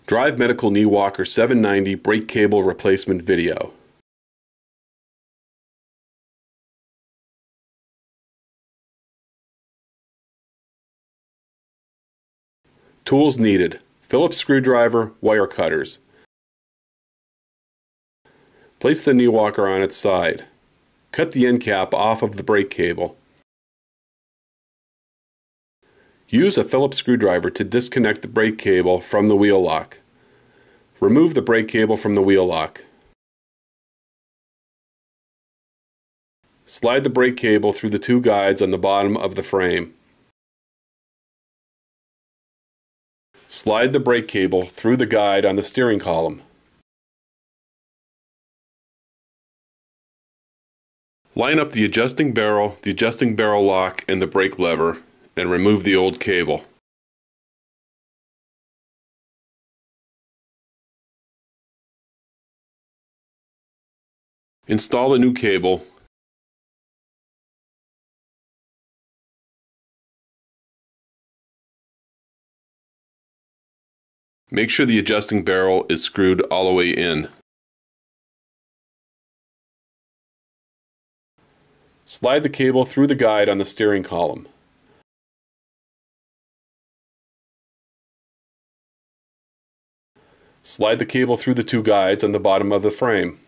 Drive Medical Knee Walker 790 brake cable replacement video. Tools needed: Phillips screwdriver, wire cutters. Place the knee walker on its side. Cut the end cap off of the brake cable. Use a Phillips screwdriver to disconnect the brake cable from the wheel lock. Remove the brake cable from the wheel lock. Slide the brake cable through the two guides on the bottom of the frame. Slide the brake cable through the guide on the steering column. Line up the adjusting barrel lock, and the brake lever, and remove the old cable. Install the new cable. Make sure the adjusting barrel is screwed all the way in. Slide the cable through the guide on the steering column. Slide the cable through the two guides on the bottom of the frame.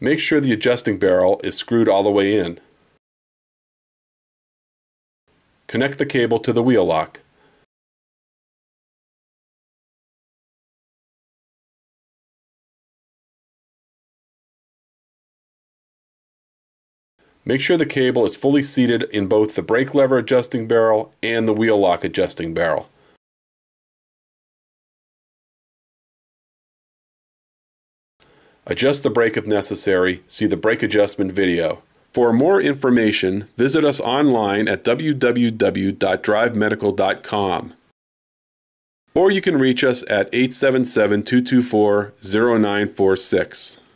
Make sure the adjusting barrel is screwed all the way in. Connect the cable to the wheel lock. Make sure the cable is fully seated in both the brake lever adjusting barrel and the wheel lock adjusting barrel. Adjust the brake if necessary. See the brake adjustment video. For more information, visit us online at www.drivemedical.com. Or you can reach us at 877-224-0946.